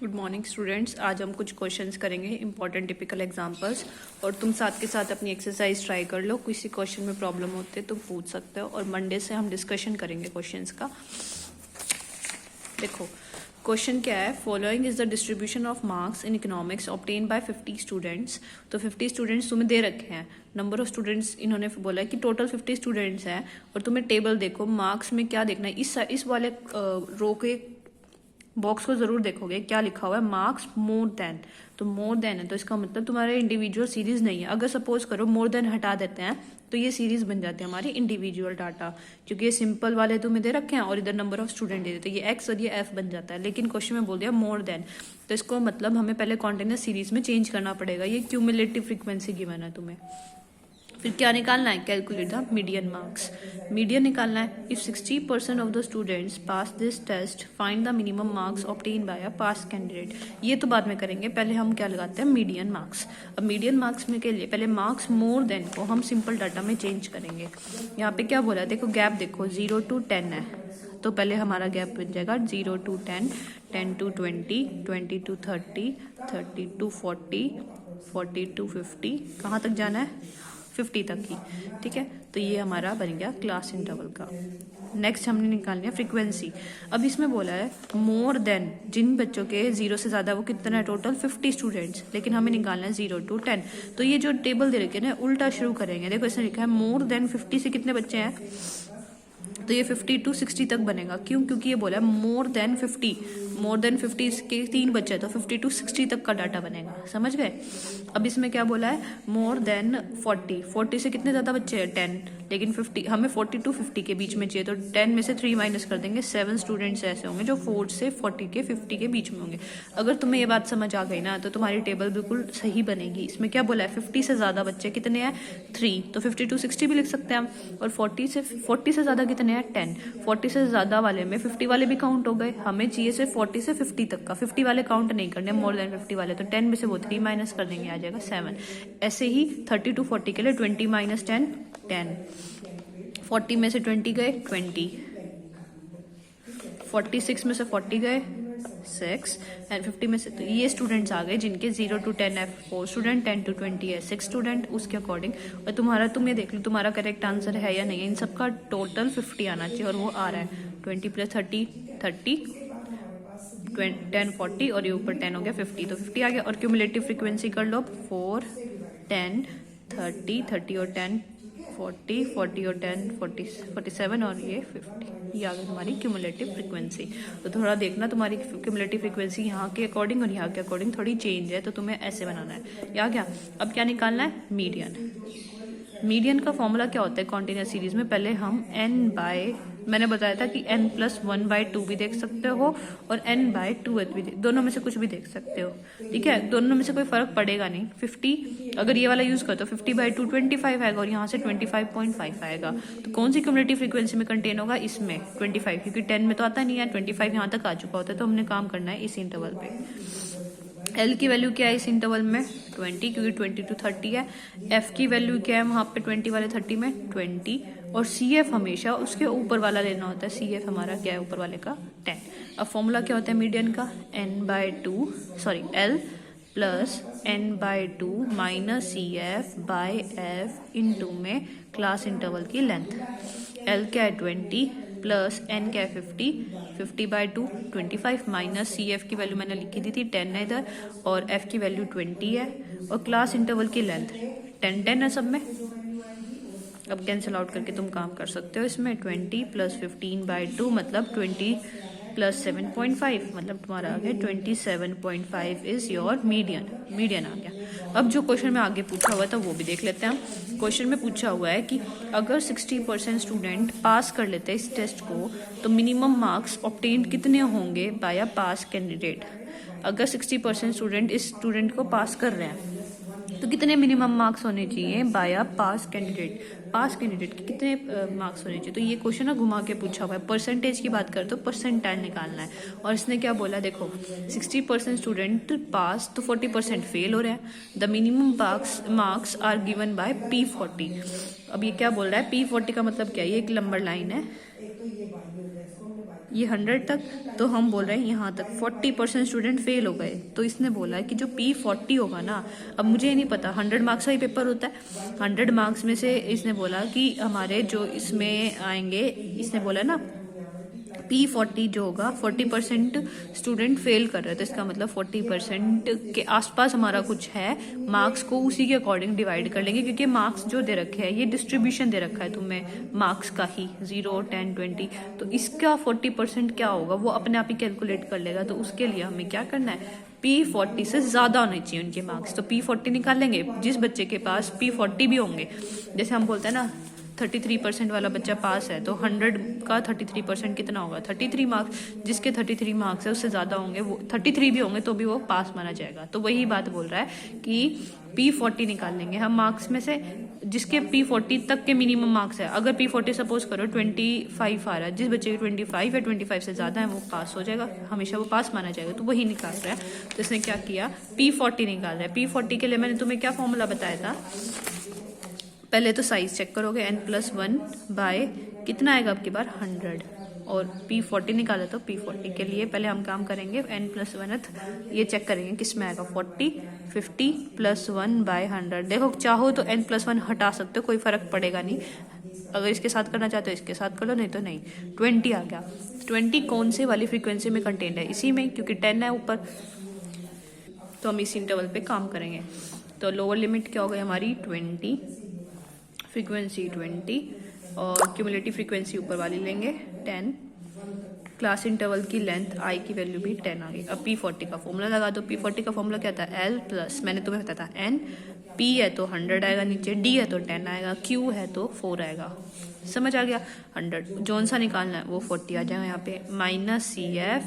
Good morning students. आज हम कुछ क्वेश्चंस करेंगे, इंपॉर्टेंट टिपिकल एग्जांपल्स, और तुम साथ के साथ अपनी एक्सरसाइज ट्राई कर लो। किसी क्वेश्चन में प्रॉब्लम होते तो पूछ सकते हो, और मंडे से हम डिस्कशन करेंगे क्वेश्चंस का। देखो क्वेश्चन क्या है, following is the distribution of marks in economics obtain bye 50 students. तो 50 स्टूडेंट्स तुम्हें दे रखे हैं, नंबर ऑफ स्टूडेंट्स इन्होंने बोला है कि टोटल 50 स्टूडेंट्स हैं, और तुम्हें टेबल देखो, मार्क्स में क्या देखना है, इस वाले रो के बॉक्स को जरूर देखोगे क्या लिखा हुआ है, मार्क्स मोर देन। तो मोर देन है तो इसका मतलब तुम्हारे इंडिविजुअल सीरीज नहीं है। अगर सपोज करो मोर देन हटा देते हैं तो ये सीरीज बन जाती है हमारी इंडिविजुअल डाटा, क्योंकि ये सिंपल वाले तुम्हें दे रखे हैं और इधर नंबर ऑफ स्टूडेंट दे देते, तो ये एक्स और ये एफ बन जाता है। लेकिन क्वेश्चन में बोल दिया मोर देन, तो इसको मतलब हमें पहले कॉन्टिन्यूअस सीरीज में चेंज करना पड़ेगा। ये क्यूमुलेटिव फ्रीक्वेंसी गिवन है तुम्हें। फिर क्या निकालना है, calculate the median marks. Median निकालना है। If 60% of the students pass this test find the minimum marks obtain by a pass candidate. ये तो बाद में करेंगे, पहले हम क्या लगाते हैं, मीडियन मार्क्स। अब मीडियन मार्क्स में के लिए पहले मार्क्स मोर देन को हम सिंपल डाटा में चेंज करेंगे। यहाँ पे क्या बोला है, देखो गैप देखो 0 to 10 है, तो पहले हमारा गैप बन जाएगा 0 to 10, 10 to 20, 20 to 30, 30 to 40, 40 to 50, कहाँ तक जाना है, 50 तक ही। ठीक है, तो ये हमारा बन गया क्लास इंटरवल का। नेक्स्ट हमने निकालनी है फ्रीक्वेंसी। अब इसमें बोला है मोर देन, जिन बच्चों के 0 से ज्यादा, वो कितना है टोटल 50 स्टूडेंट्स, लेकिन हमें निकालना है 0 to 10। तो ये जो टेबल दे रखे हैं ना, उल्टा शुरू करेंगे। देखो इसमें लिखा है मोर देन 50 से कितने बच्चे हैं, तो ये 50 to 60 तक बनेगा। क्यों, क्योंकि ये बोला है मोर देन 50, मोर देन 50 के 3 बच्चे, तो 50 to 60 तक का डाटा बनेगा। समझ गए। अब इसमें क्या बोला है, मोर देन 40, 40 से कितने ज्यादा बच्चे हैं 10, लेकिन 50 हमें 40 to 50 के बीच में चाहिए, तो 10 में से 3 माइनस कर देंगे, 7 स्टूडेंट्स ऐसे होंगे जो 4 से 40 के 50 के बीच में होंगे। अगर तुम्हें ये बात समझ आ गई ना, तो तुम्हारी टेबल बिल्कुल सही बनेगी। इसमें क्या बोला है, 50 से ज्यादा बच्चे कितने हैं 3, तो 50 to 60 भी लिख सकते हैं हम। और 40 से ज्यादा कितने हैं 10, 40 से ज्यादा वाले में 50 वाले भी काउंट हो गए, हमें चाहिए सिर्फ 40 से 50 तक का। 50 वाले काउंट नहीं करने, मोर देन 50 वाले, तो 10 में से वो 3 माइनस कर देंगे, आ जाएगा 7। ऐसे ही 30 to 40 के लिए 20 माइनस 10, 10, 40 में से 20 गए 20, 46 में से 40 गए 6, एंड 50 में से, तो ये स्टूडेंट्स आ गए जिनके 0 to 10 है 4 स्टूडेंट, 10 to 20 है 6 स्टूडेंट, उसके अकॉर्डिंग। और तुम्हारा, तुम ये देख लो तुम्हारा करेक्ट आंसर है या नहीं है। इन सबका टोटल 50 आना चाहिए, और वो आ रहा है 20 + 30, 30, 10 40, और ये ऊपर 10 हो गया 50, तो 50 आ गया। और क्यूमुलेटिव फ्रीक्वेंसी कर लो, 4 10 30, 30 और 10 40, 40 और 10 40, 47, और ये 50, ये आ गई हमारी क्यूमुलेटिव फ्रीक्वेंसी। तो थोड़ा देखना तुम्हारी क्यूमुलेटिव फ्रीक्वेंसी यहाँ के अकॉर्डिंग और यहाँ के अकॉर्डिंग थोड़ी चेंज है, तो तुम्हें ऐसे बनाना है। या क्या, अब क्या निकालना है, मीडियन। मीडियन का फॉर्मूला क्या होता है कॉन्टिन्यूअस सीरीज में, पहले हम मैंने बताया था कि n+1/2 भी देख सकते हो, और n/2 भी, दोनों में से कुछ भी देख सकते हो। ठीक है, दोनों में से कोई फर्क पड़ेगा नहीं। 50 अगर ये वाला यूज कर तो 50/2 25 आएगा, और यहाँ से 25.5 आएगा। तो कौन सी क्यूमुलेटिव फ्रीक्वेंसी में कंटेन होगा, इसमें 25, क्योंकि 10 में तो आता नहीं है, 25 यहाँ तक आ चुका होता है, तो हमने काम करना है इस इंटरवल पे। एल की वैल्यू क्या है इस इंटरवल में 20, क्योंकि 20 to 30 है। एफ की वैल्यू क्या है वहां पे 20 वाले 30 में 20, और सी एफ हमेशा उसके ऊपर वाला लेना होता है। सी एफ हमारा क्या है, ऊपर वाले का 10। अब फॉर्मूला क्या होता है मीडियन का, L plus n/2 minus C F by F into में क्लास इंटरवल की लेंथ। एल क्या है 20, प्लस एन क्या है 50, 50/2 25, माइनस सी एफ की वैल्यू मैंने लिखी दी थी 10 है इधर, और एफ की वैल्यू 20 है, और क्लास इंटरवल की लेंथ 10 10 है सब में। अब कैंसिल आउट करके तुम काम कर सकते हो इसमें, 20 + 15/2 मतलब 20 + 7.5, मतलब तुम्हारा आ गया 27.5 इज योर मीडियन आ गया। अब जो क्वेश्चन में आगे पूछा हुआ था वो भी देख लेते हैं हम। क्वेश्चन में पूछा हुआ है कि अगर 60% स्टूडेंट पास कर लेते हैं इस टेस्ट को, तो मिनिमम मार्क्स ऑब्टेन कितने होंगे बाय अ पास कैंडिडेट। अगर 60% स्टूडेंट इस स्टूडेंट को पास कर रहे हैं, तो कितने मिनिमम मार्क्स होने चाहिए bye a pass candidate. Pass candidate के कितने मार्क्स होने चाहिए, तो ये क्वेश्चन ना घुमा के पूछा हुआ है। परसेंटेज की बात करें तो परसेंटाइल निकालना है, और इसने क्या बोला, देखो 60% स्टूडेंट पास, तो 40% फेल हो रहे हैं। The minimum marks are given by P40। अब ये क्या बोल रहा है, P40 का मतलब क्या है, ये एक नंबर लाइन है, ये 100 तक, तो हम बोल रहे हैं यहाँ तक 40% स्टूडेंट फेल हो गए। तो इसने बोला कि जो P40 होगा ना, अब मुझे नहीं पता 100 मार्क्स का ही पेपर होता है, 100 मार्क्स में से इसने बोला कि हमारे जो इसमें आएंगे, इसने बोला ना P40 जो होगा 40% स्टूडेंट फेल कर रहे हैं, तो इसका मतलब 40% के आसपास हमारा कुछ है, मार्क्स को उसी के अकॉर्डिंग डिवाइड कर लेंगे, क्योंकि मार्क्स जो दे रखे हैं ये डिस्ट्रीब्यूशन दे रखा है तुम्हें मार्क्स का ही 0, 10, 20, तो इसका 40% क्या होगा वो अपने आप ही कैलकुलेट कर लेगा। तो उसके लिए हमें क्या करना है, P40 से ज़्यादा होने चाहिए उनके मार्क्स, तो P40 निकाल लेंगे। जिस बच्चे के पास P40 भी होंगे, जैसे हम बोलते हैं ना 33% वाला बच्चा पास है, तो 100 का 33% कितना होगा, 33 मार्क्स। जिसके 33 मार्क्स है उससे ज़्यादा होंगे, वो 33 भी होंगे तो भी वो पास माना जाएगा। तो वही बात बोल रहा है कि P40 निकाल लेंगे हम मार्क्स में से, जिसके P40 तक के मिनिमम मार्क्स है। अगर P40 सपोज करो 25 आ रहा है, जिस बच्चे के 25 या 25 से ज़्यादा है वो पास हो जाएगा, हमेशा वो पास माना जाएगा, तो वही निकाल रहा है। तो इसने क्या किया, P40 निकाल रहा है। P40 के लिए मैंने तुम्हें क्या फॉर्मूला बताया था, पहले तो साइज चेक करोगे, n+1 बाय कितना आएगा आपकी बार 100, और P40 निकाला, तो P40 के लिए पहले हम काम करेंगे n+1 ये चेक करेंगे किस में आएगा 40, 50 + 1 बाय 100। देखो चाहो तो n+1 हटा सकते हो, कोई फर्क पड़ेगा नहीं, अगर इसके साथ करना चाहते हो इसके साथ कर लो, नहीं तो नहीं। 20 आ गया। 20 कौन से वाली फ्रीक्वेंसी में कंटेंट है, इसी में, क्योंकि 10 है ऊपर, तो हम इसी इंटरवल पे काम करेंगे। तो लोअर लिमिट क्या हो गई हमारी 20, फ्रीक्वेंसी 20, और क्यूमुलेटिव फ्रीक्वेंसी ऊपर वाली लेंगे 10, क्लास इंटरवल की लेंथ आई की वैल्यू भी 10 आ गई। अब P40 का फॉर्मूला लगा दो। P40 का फॉर्मूला क्या था, L प्लस, मैंने तुम्हें बताया था N, P है तो 100 आएगा नीचे, D है तो 10 आएगा, Q है तो 4 आएगा। समझ आ गया। 100 जोन सा निकालना है वो 40 आ जाएगा यहाँ पे, -CF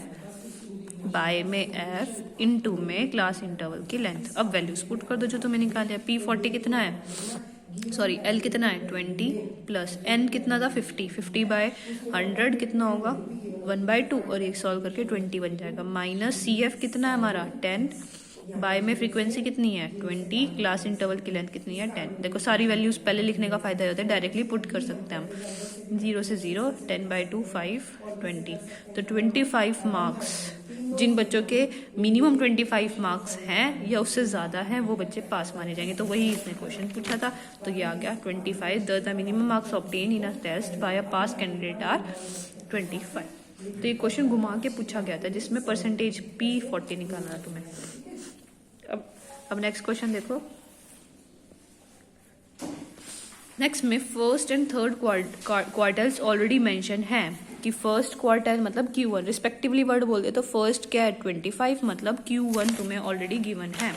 बाय में F इंटू में क्लास इंटरवल की लेंथ। अब वैल्यूज पुट कर दो जो तुम्हें निकाले। P40 कितना है, सॉरी L कितना है 20, प्लस N कितना था 50, 50 बाय 100 कितना होगा 1/2, और एक सॉल्व करके 20 बन जाएगा। -CF कितना है हमारा 10, बाय में फ्रीक्वेंसी कितनी है 20, क्लास इंटरवल की लेंथ कितनी है 10। देखो सारी वैल्यूज पहले लिखने का फायदा होता है, डायरेक्टली पुट कर सकते हैं हम। 0 से 0, 10/2 5, 20, तो 25 मार्क्स जिन बच्चों के मिनिमम 25 मार्क्स हैं या उससे ज़्यादा हैं वो बच्चे पास माने जाएंगे। तो वही इसने क्वेश्चन पूछा था, तो ये आ गया 25 the minimum marks obtain in a test by a pass candidate are 25। तो ये क्वेश्चन घुमा के पूछा गया था जिसमें परसेंटेज P40 निकालना है तुम्हें। अब नेक्स्ट क्वेश्चन देखो। नेक्स्ट में first and third quartiles already mention है कि फर्स्ट क्वार्टाइल मतलब Q1 रिस्पेक्टिवली वर्ड बोल दे, तो फर्स्ट क्या है 25, मतलब Q1 तुम्हें ऑलरेडी गिवन है।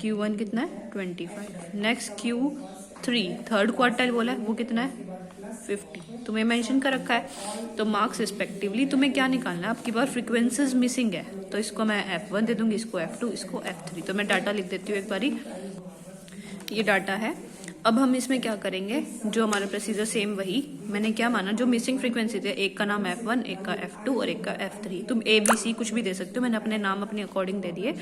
Q1 कितना है 25। नेक्स्ट Q3 थर्ड क्वार्टाइल बोला है, वो कितना है 50, तुम्हें मेंशन कर रखा है। तो मार्क्स रिस्पेक्टिवली तुम्हें क्या निकालना है, आपकी बार फ्रीक्वेंसीज मिसिंग है, तो इसको मैं F1 दे दूंगी, इसको F2, इसको F3। तो मैं डाटा लिख देती हूँ एक बारी, ये डाटा है। अब हम इसमें क्या करेंगे, जो हमारा प्रोसीजर सेम वही, मैंने क्या माना जो मिसिंग फ्रीक्वेंसी थे, एक का नाम F1, एक का F2 और एक का F3। तुम ABC कुछ भी दे सकते हो, मैंने अपने नाम अपने अकॉर्डिंग दे दिए।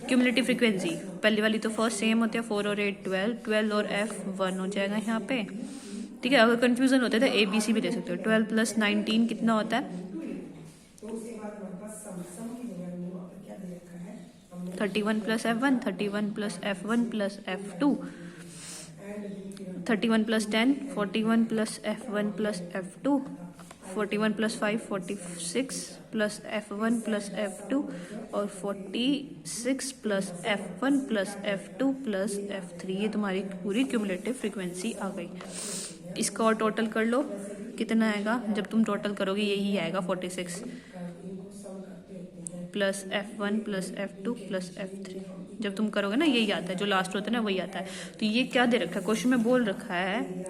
क्यूमुलेटिव फ्रीक्वेंसी पहली वाली तो फर्स्ट सेम होती है, 4 और 8 12, 12 और F1 हो जाएगा यहाँ पे, ठीक है। अगर कंफ्यूजन होता है तो ABC भी दे सकते हो। 12 + 19 कितना होता है 31 + F1, 31 + F1 + F2, 31 + 10, 41 + F1 + F2, 41 + 5, 46 + F1 + F2, और 46 + F1 + F2 + F3। ये तुम्हारी पूरी क्यूमुलेटिव फ्रीक्वेंसी आ गई। इसका और टोटल कर लो, कितना आएगा, जब तुम टोटल करोगे यही आएगा 46 + F1 + F2 + F3। जब तुम करोगे ना यही आता है, जो लास्ट होता है ना वही आता है। तो ये क्या दे रखा है, क्वेश्चन में बोल रखा है,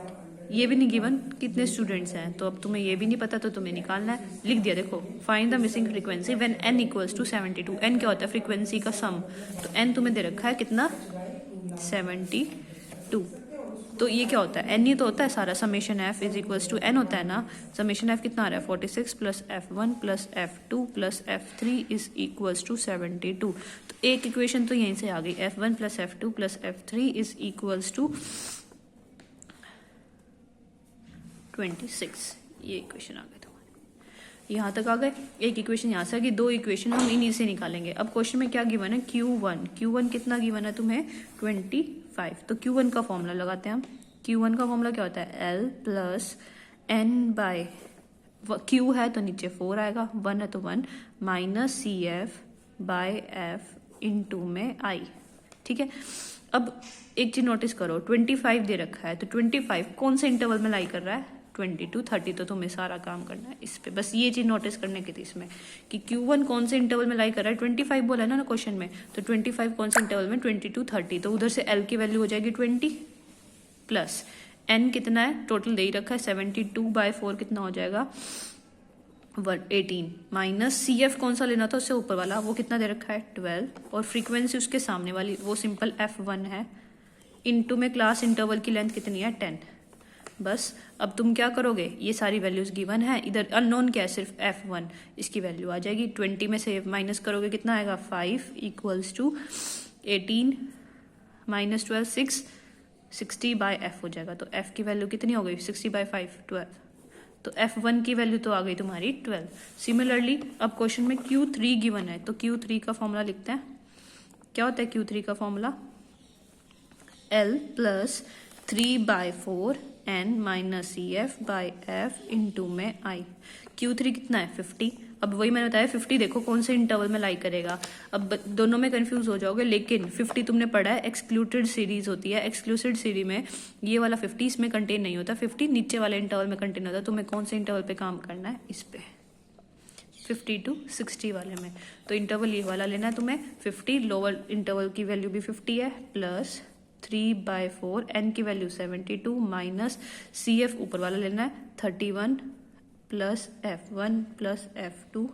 ये भी नहीं गिवन कितने स्टूडेंट्स हैं, तो अब तुम्हें ये भी नहीं पता, तो तुम्हें निकालना है। लिख दिया देखो, find the missing frequency when n = 72। n क्या होता है फ्रीक्वेंसी का सम, तो n तुम्हें दे रखा है कितना 72। तो ये क्या होता है, n ही तो होता है सारा, समेशन f = n होता है ना। समेशन f कितना आ रहा है 46 + F1 + F2 + F3 = 72। तो एक इक्वेशन तो यहीं से आ गई, F1 + F2 + F3 = 26। ये इक्वेशन आ गई तुम्हारी, यहाँ तक आ गए। एक इक्वेशन यहाँ से आ गई, दो इक्वेशन हम इन्हीं से निकालेंगे। अब क्वेश्चन में क्या गिवन है, Q1 कितना गिवन है तुम्हें 25। तो Q1 का फॉर्मूला लगाते हैं हम। Q1 का फॉर्मूला क्या होता है, L plus N by, Q है तो नीचे 4 आएगा, 1 है तो 1 minus CF by F into में I। ठीक है, अब एक चीज नोटिस करो, 25 दे रखा है, तो 25 कौन से इंटरवल में लाई कर रहा है, 20 to 30। तो तुम्हें सारा काम करना है इस पे, बस ये चीज नोटिस करने की थी इसमें कि Q1 कौन से इंटरवल में लाई कर रहा है, 25 बोला है ना क्वेश्चन में, तो 25 कौन से इंटरवल में, 20 to 30। तो उधर से L की वैल्यू हो जाएगी 20 प्लस N कितना है, टोटल दे ही रखा है 72/4 कितना हो जाएगा 18 माइनस CF कौन सा लेना था उससे ऊपर वाला, वो कितना दे रखा है 12, और फ्रीक्वेंसी उसके सामने वाली वो सिंपल F1 है, इनटू में क्लास इंटरवल की लेंथ कितनी है 10। बस अब तुम क्या करोगे, ये सारी वैल्यूज गिवन है, इधर अननोन क्या है सिर्फ F1, इसकी वैल्यू आ जाएगी 20 में से माइनस करोगे कितना आएगा 5 इक्वल्स टू 18 माइनस 12 60/F हो जाएगा। तो F की वैल्यू कितनी हो गई 60/5 12। तो F1 की वैल्यू तो आ गई तुम्हारी 12। सिमिलरली अब क्वेश्चन में Q3 गिवन है, तो Q3 का फॉर्मूला लिखते हैं। क्या होता है Q3 का formula, L plus 3/4 N minus CF by F into में I। Q3 कितना है 50। अब वही मैंने बताया 50 देखो कौन से इंटरवल में लाई करेगा, अब दोनों में कंफ्यूज हो जाओगे, लेकिन 50 तुमने पढ़ा है एक्सक्लूडेड सीरीज होती है, एक्सक्लूसिव सीरीज में ये वाला 50 इसमें कंटेन नहीं होता, 50 नीचे वाले इंटरवल में कंटेन होता है। तुम्हें कौन से इंटरवल पे काम करना है, इस पे 50 to 60 वाले में। तो इंटरवल ये वाला लेना है तुम्हें 50, लोअर इंटरवल की वैल्यू भी 50 है, प्लस 3/4 N की वैल्यू 72 माइनस CF ऊपर वाला लेना है 31 plus F1 plus F2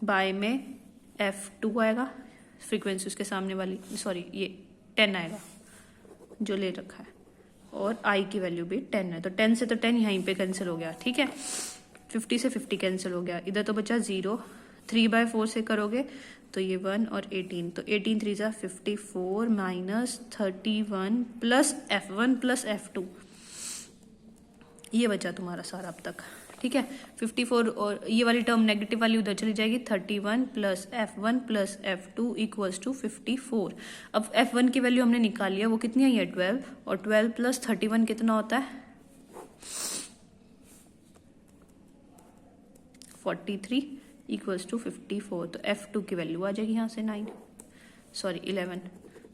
bye में F2 आएगा, फ्रीक्वेंसी उसके सामने वाली सॉरी ये 10 आएगा जो ले रखा है, और I की वैल्यू भी 10 है। तो 10 से तो 10 यहीं पे कैंसिल हो गया, ठीक है, 50 से 50 कैंसिल हो गया, इधर तो बचा 0। 3/4 से करोगे तो ये 1 और 18, तो 18 3 जा 54 minus 31 plus F1 plus F2, ये बचा तुम्हारा सारा अब तक। ठीक है, 54 और ये वाली टर्म नेगेटिव वाली उधर चली जाएगी, 31 plus F1 plus F2 equals to 54। अब F1 की वैल्यू हमने निकाल लिया, वो कितनी आई है 12, और 12 प्लस 31 कितना होता है 43 इक्वल्स टू 54। तो F2 की वैल्यू आ जाएगी यहाँ से 11।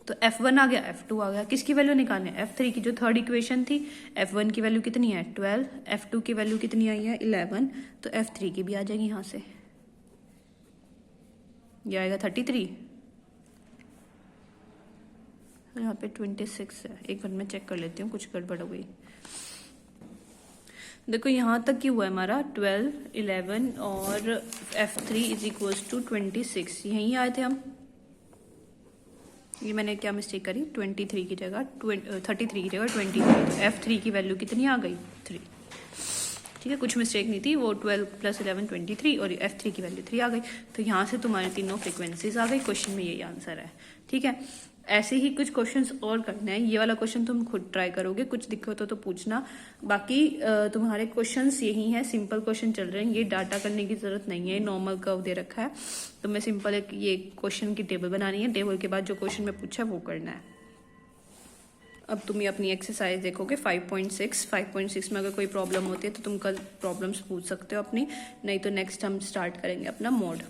तो F1 आ गया, F2 आ गया, किसकी वैल्यू निकालनी है F3 की, जो थर्ड इक्वेशन थी। F1 की वैल्यू कितनी है 12, F2 की वैल्यू कितनी आई है 11, तो F3 की भी आ जाएगी यहाँ से, ये आएगा 33, यहाँ पे 26 है। एक मिनट में चेक कर लेती हूँ, कुछ गड़बड़ हो गई। देखो यहाँ तक की हुआ है हमारा 12, 11 और F3 इज इक्वल्स टू 26, यहीं आए थे हम। ये मैंने क्या मिस्टेक करी, 23 की जगह 33 की जगह 23, तो F3 की वैल्यू कितनी आ गई 3। ठीक है, कुछ मिस्टेक नहीं थी, वो 12 प्लस 11 23 और F3 की वैल्यू 3 आ गई। तो यहाँ से तुम्हारे तीनों फ्रिक्वेंसीज आ गई, क्वेश्चन में यही आंसर है। ठीक है, ऐसे ही कुछ क्वेश्चंस और करने हैं, ये वाला क्वेश्चन तुम खुद ट्राई करोगे, कुछ दिक्कत हो तो पूछना। बाकी तुम्हारे क्वेश्चंस यही हैं, सिंपल क्वेश्चन चल रहे हैं, ये डाटा करने की जरूरत नहीं है, नॉर्मल कर्व दे रखा है, तो मैं सिंपल एक ये क्वेश्चन की टेबल बनानी है, टेबल के बाद जो क्वेश्चन में पूछा वो करना है। अब तुम ये अपनी एक्सरसाइज देखोगे 5.6 में अगर कोई प्रॉब्लम होती है तो तुम कल प्रॉब्लम्स पूछ सकते हो अपनी, नहीं तो नेक्स्ट हम स्टार्ट करेंगे अपना मोड।